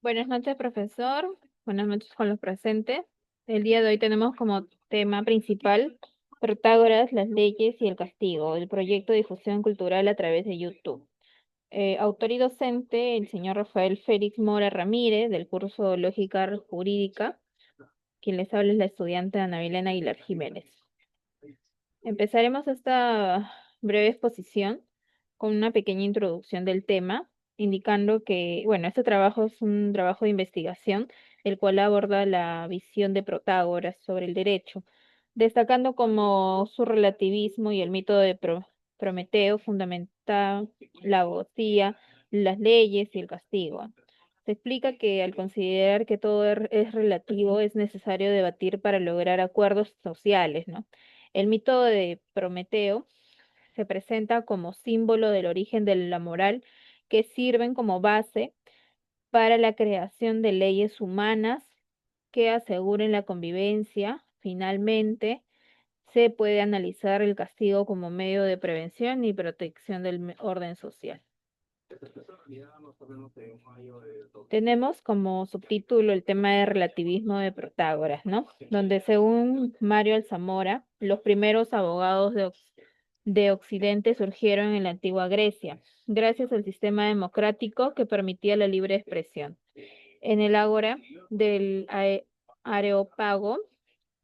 Buenas noches, profesor. Buenas noches con los presentes. El día de hoy tenemos como tema principal Protágoras, las leyes y el castigo, el proyecto de difusión cultural a través de YouTube. Autor y docente, el señor Rafael Félix Mora Ramírez, del curso Lógica Jurídica. Quien les habla es la estudiante Ana Milena Aguilar Jiménez. Empezaremos esta breve exposición con una pequeña introducción del tema, indicando que, bueno, este trabajo es un trabajo de investigación, el cual aborda la visión de Protágoras sobre el derecho, destacando como su relativismo y el mito de Prometeo fundamenta la abogacía, las leyes y el castigo. Se explica que al considerar que todo es relativo, es necesario debatir para lograr acuerdos sociales, ¿no? El mito de Prometeo se presenta como símbolo del origen de la moral que sirven como base para la creación de leyes humanas que aseguren la convivencia. Finalmente, se puede analizar el castigo como medio de prevención y protección del orden social. Tenemos como subtítulo el tema de relativismo de Protágoras, ¿no? Donde según Mario Alzamora, los primeros abogados de Occidente surgieron en la antigua Grecia, gracias al sistema democrático que permitía la libre expresión. En el ágora del Areópago,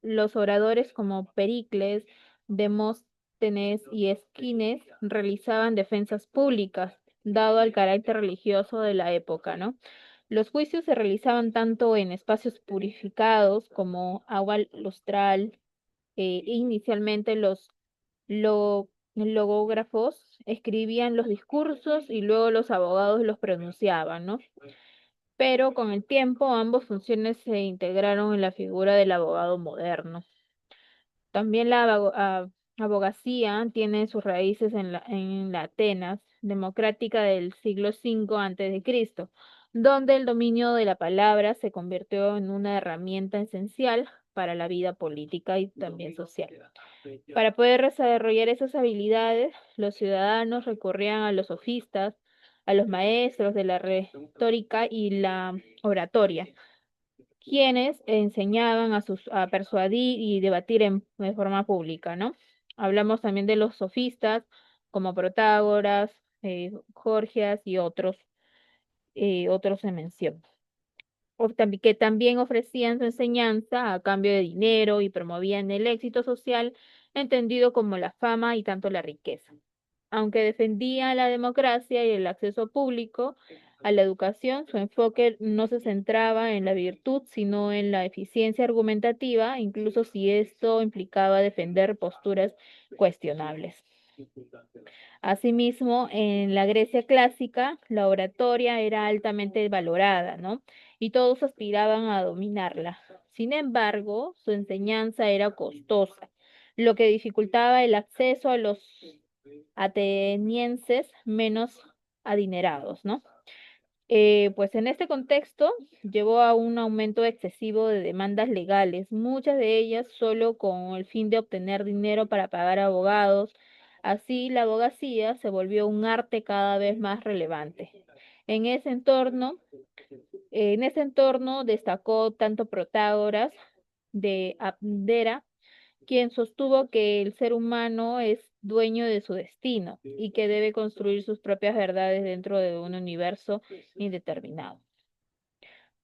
los oradores como Pericles, Demóstenes y Esquines realizaban defensas públicas, dado al carácter religioso de la época, ¿no? Los juicios se realizaban tanto en espacios purificados como agua lustral. Inicialmente los logógrafos escribían los discursos y luego los abogados los pronunciaban, ¿no? Pero con el tiempo ambas funciones se integraron en la figura del abogado moderno. También la abogacía tiene sus raíces en la Atenas democrática del siglo V antes de Cristo, donde el dominio de la palabra se convirtió en una herramienta esencial para la vida política y también social. Para poder desarrollar esas habilidades, los ciudadanos recurrían a los sofistas, a los maestros de la retórica y la oratoria, quienes enseñaban a persuadir y debatir de forma pública, ¿no? Hablamos también de los sofistas como Protágoras, Gorgias y otros se mencionan. Que también ofrecían su enseñanza a cambio de dinero y promovían el éxito social, entendido como la fama y tanto la riqueza. Aunque defendía la democracia y el acceso público a la educación, su enfoque no se centraba en la virtud, sino en la eficiencia argumentativa, incluso si esto implicaba defender posturas cuestionables. Asimismo, en la Grecia clásica, la oratoria era altamente valorada, ¿no? Y todos aspiraban a dominarla. Sin embargo, su enseñanza era costosa, lo que dificultaba el acceso a los atenienses menos adinerados, ¿no? Pues en este contexto llevó a un aumento excesivo de demandas legales, muchas de ellas solo con el fin de obtener dinero para pagar abogados. Así, la abogacía se volvió un arte cada vez más relevante. En ese entorno, destacó tanto Protágoras de Abdera, quien sostuvo que el ser humano es dueño de su destino y que debe construir sus propias verdades dentro de un universo indeterminado.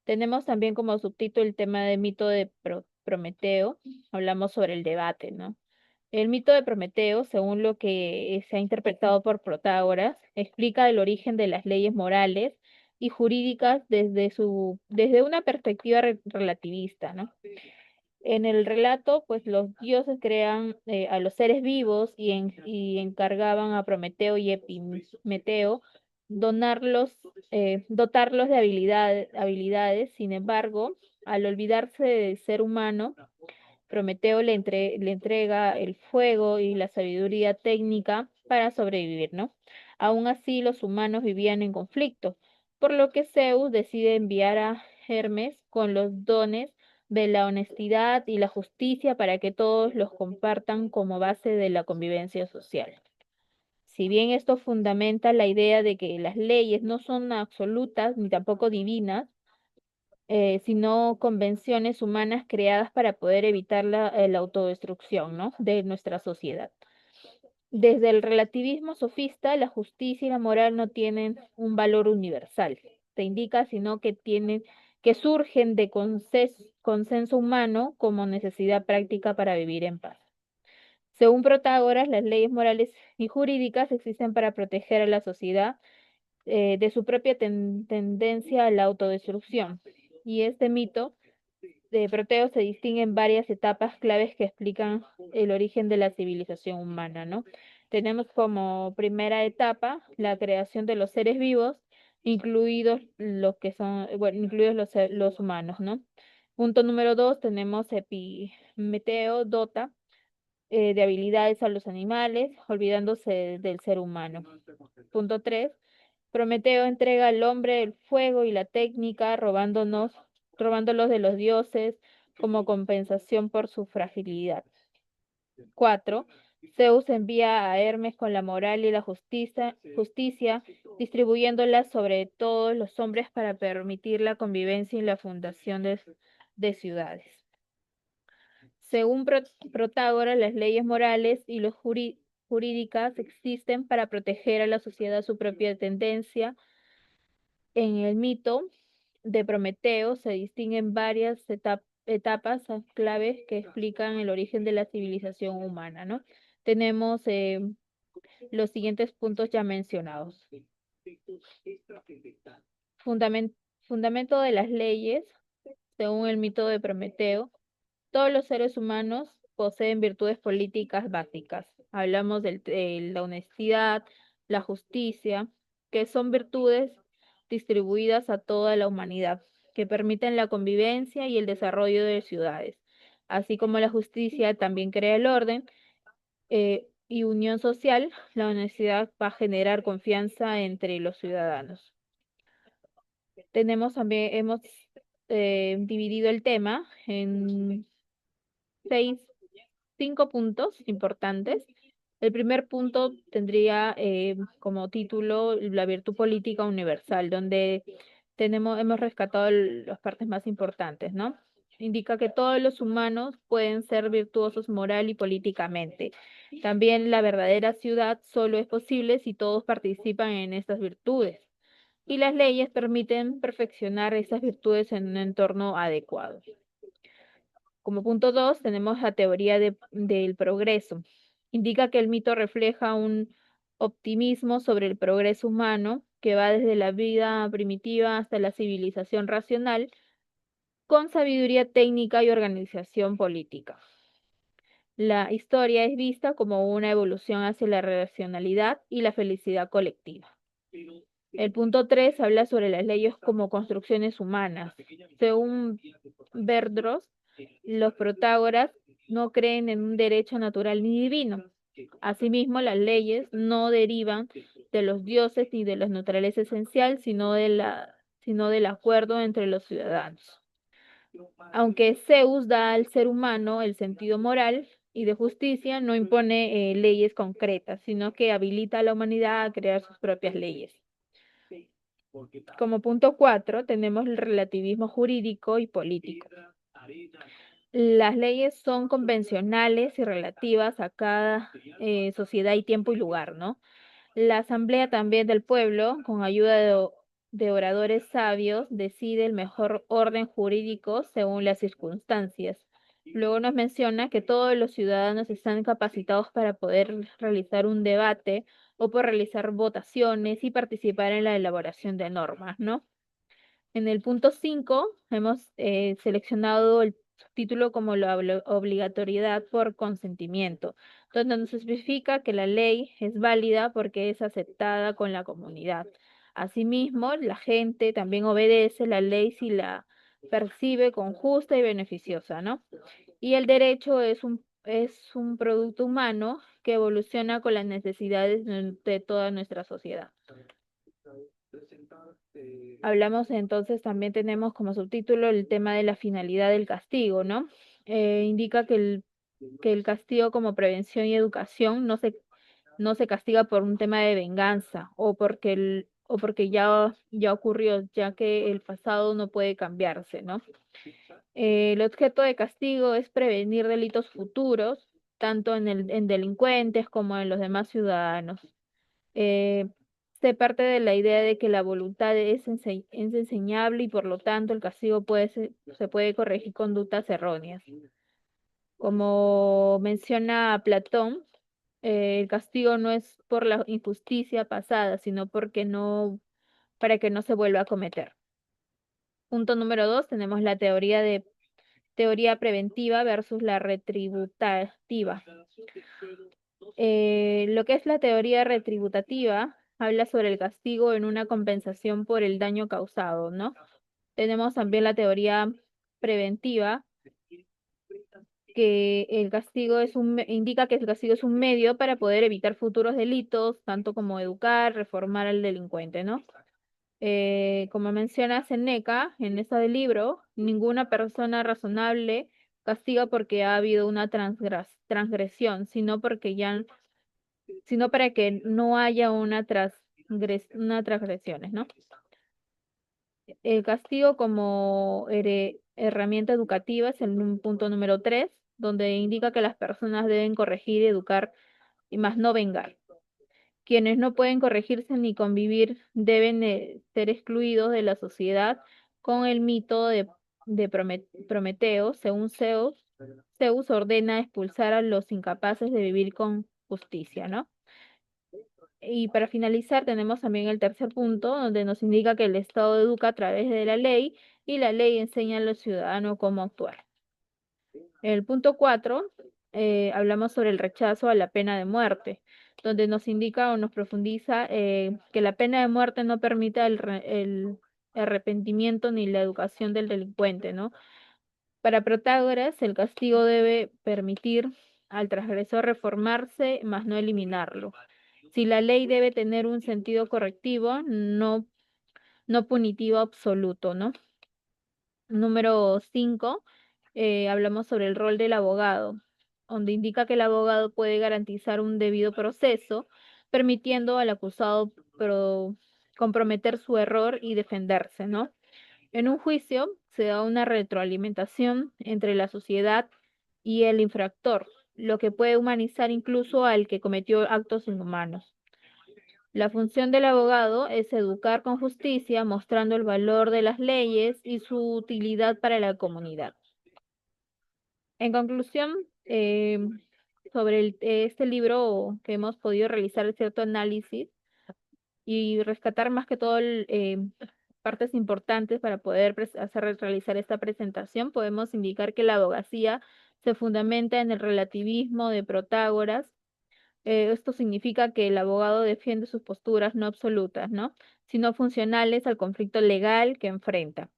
Tenemos también como subtítulo el tema del mito de Prometeo. Hablamos sobre el debate, ¿no? El mito de Prometeo, según lo que se ha interpretado por Protágoras, explica el origen de las leyes morales y jurídicas desde una perspectiva relativista, ¿no? En el relato, pues los dioses crean a los seres vivos y encargaban a Prometeo y Epimeteo dotarlos de habilidades. Sin embargo, al olvidarse del ser humano, Prometeo le entrega el fuego y la sabiduría técnica para sobrevivir, ¿no? Aún así, los humanos vivían en conflicto, por lo que Zeus decide enviar a Hermes con los dones de la honestidad y la justicia para que todos los compartan como base de la convivencia social. Si bien esto fundamenta la idea de que las leyes no son absolutas ni tampoco divinas, sino convenciones humanas creadas para poder evitar la autodestrucción, ¿no? De nuestra sociedad. Desde el relativismo sofista, la justicia y la moral no tienen un valor universal. Se indica, sino que surgen de consenso humano como necesidad práctica para vivir en paz. Según Protágoras, las leyes morales y jurídicas existen para proteger a la sociedad de su propia tendencia a la autodestrucción. Y este mito de Proteo se distingue en varias etapas claves que explican el origen de la civilización humana, ¿no? Tenemos como primera etapa la creación de los seres vivos, incluidos los que son, bueno, incluidos los humanos, ¿no? Punto número 2, tenemos Epimeteo dota de habilidades a los animales, olvidándose del ser humano. Punto 3, Prometeo entrega al hombre el fuego y la técnica, robándolos de los dioses como compensación por su fragilidad. 4, Zeus envía a Hermes con la moral y la justicia, distribuyéndolas sobre todos los hombres para permitir la convivencia y la fundación de ciudades. Según Protágoras, las leyes morales y los jurídicas existen para proteger a la sociedad de su propia tendencia. En el mito de Prometeo se distinguen varias etapas claves que explican el origen de la civilización humana, ¿no? Tenemos los siguientes puntos ya mencionados. Fundamen- Fundamento de las leyes, según el mito de Prometeo. Todos los seres humanos poseen virtudes políticas básicas. Hablamos de la honestidad, la justicia, que son virtudes distribuidas a toda la humanidad, que permiten la convivencia y el desarrollo de ciudades. Así como la justicia también crea el orden y unión social, la honestidad va a generar confianza entre los ciudadanos. Hemos dividido el tema en seis, cinco puntos importantes. El primer punto tendría como título la virtud política universal, donde hemos rescatado las partes más importantes, ¿no? Indica que todos los humanos pueden ser virtuosos moral y políticamente. También la verdadera ciudad solo es posible si todos participan en estas virtudes. Y las leyes permiten perfeccionar esas virtudes en un entorno adecuado. Como punto 2 tenemos la teoría del progreso. Indica que el mito refleja un optimismo sobre el progreso humano que va desde la vida primitiva hasta la civilización racional, con sabiduría técnica y organización política. La historia es vista como una evolución hacia la racionalidad y la felicidad colectiva. El punto 3 habla sobre las leyes como construcciones humanas. Según Verdross, los protágoras no creen en un derecho natural ni divino. Asimismo, las leyes no derivan de los dioses ni de la naturaleza esencial, sino del acuerdo entre los ciudadanos. Aunque Zeus da al ser humano el sentido moral y de justicia, no impone leyes concretas, sino que habilita a la humanidad a crear sus propias leyes. Como punto 4 tenemos el relativismo jurídico y político. Las leyes son convencionales y relativas a cada sociedad y tiempo y lugar, ¿no? La asamblea también del pueblo, con ayuda de oradores sabios, decide el mejor orden jurídico según las circunstancias. Luego nos menciona que todos los ciudadanos están capacitados para poder realizar un debate o por realizar votaciones y participar en la elaboración de normas, ¿no? En el punto 5 hemos seleccionado el título como la obligatoriedad por consentimiento, donde nos especifica que la ley es válida porque es aceptada con la comunidad. Asimismo, la gente también obedece la ley si la percibe con justa y beneficiosa, ¿no? Y el derecho es un producto humano que evoluciona con las necesidades de toda nuestra sociedad. Hablamos entonces, también tenemos como subtítulo el tema de la finalidad del castigo, ¿no? Indica que el castigo como prevención y educación no se castiga por un tema de venganza o porque o porque ya ocurrió, ya que el pasado no puede cambiarse, ¿no? El objeto de castigo es prevenir delitos futuros, tanto en delincuentes como en los demás ciudadanos. Eh, Se parte de la idea de que la voluntad es enseñable y por lo tanto el castigo se puede corregir conductas erróneas. Como menciona Platón, el castigo no es por la injusticia pasada, sino para que no se vuelva a cometer. Punto número 2, tenemos la teoría preventiva versus la retributativa. Lo que es la teoría retributativa habla sobre el castigo en una compensación por el daño causado, ¿no? Tenemos también la teoría preventiva, que indica que el castigo es un medio para poder evitar futuros delitos, tanto como educar, reformar al delincuente, ¿no? Como menciona Seneca en ese libro, ninguna persona razonable castiga porque ha habido una transgresión, sino para que no haya una transgresiones, ¿no? El castigo como herramienta educativa es en un punto número 3, donde indica que las personas deben corregir y educar y más no vengar. Quienes no pueden corregirse ni convivir deben ser excluidos de la sociedad con el mito de Prometeo. Según Zeus ordena expulsar a los incapaces de vivir con justicia, ¿no? Y para finalizar, tenemos también el tercer punto, donde nos indica que el Estado educa a través de la ley y la ley enseña a los ciudadanos cómo actuar. En el punto 4, hablamos sobre el rechazo a la pena de muerte, donde nos indica o nos profundiza que la pena de muerte no permite el arrepentimiento ni la educación del delincuente, ¿no? Para Protágoras, el castigo debe permitir al transgresor reformarse, mas no eliminarlo. Si la ley debe tener un sentido correctivo, no punitivo absoluto, ¿no? Número 5, hablamos sobre el rol del abogado, donde indica que el abogado puede garantizar un debido proceso, permitiendo al acusado comprometer su error y defenderse, ¿no? En un juicio se da una retroalimentación entre la sociedad y el infractor, lo que puede humanizar incluso al que cometió actos inhumanos. La función del abogado es educar con justicia, mostrando el valor de las leyes y su utilidad para la comunidad. En conclusión, sobre este libro que hemos podido realizar cierto análisis y rescatar más que todo partes importantes para poder realizar esta presentación, podemos indicar que la abogacía se fundamenta en el relativismo de Protágoras. Esto significa que el abogado defiende sus posturas no absolutas, ¿no? Sino funcionales al conflicto legal que enfrenta.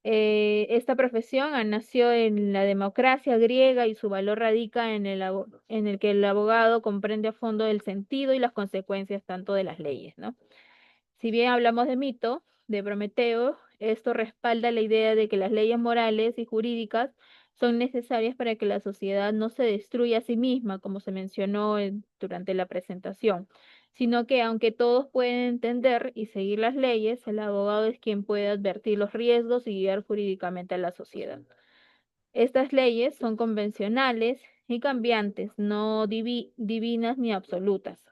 Esta profesión nació en la democracia griega y su valor radica en el que el abogado comprende a fondo el sentido y las consecuencias tanto de las leyes, ¿no? Si bien hablamos de mito, de Prometeo, esto respalda la idea de que las leyes morales y jurídicas son necesarias para que la sociedad no se destruya a sí misma, como se mencionó durante la presentación, sino que aunque todos pueden entender y seguir las leyes, el abogado es quien puede advertir los riesgos y guiar jurídicamente a la sociedad. Estas leyes son convencionales y cambiantes, no divinas ni absolutas,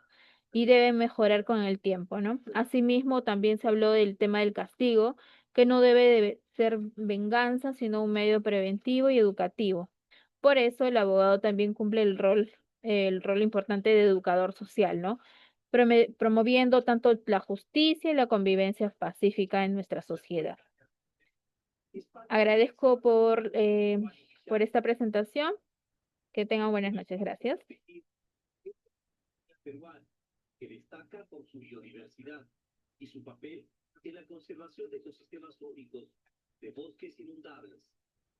y deben mejorar con el tiempo, ¿no? Asimismo, también se habló del tema del castigo, que no debe de ser venganza, sino un medio preventivo y educativo. Por eso el abogado también cumple el rol importante de educador social, ¿no? Promoviendo tanto la justicia y la convivencia pacífica en nuestra sociedad. Agradezco por esta presentación. Que tengan buenas noches. Gracias. Peruano, que destaca por su biodiversidad y su papel en la conservación de ecosistemas únicos de bosques inundables,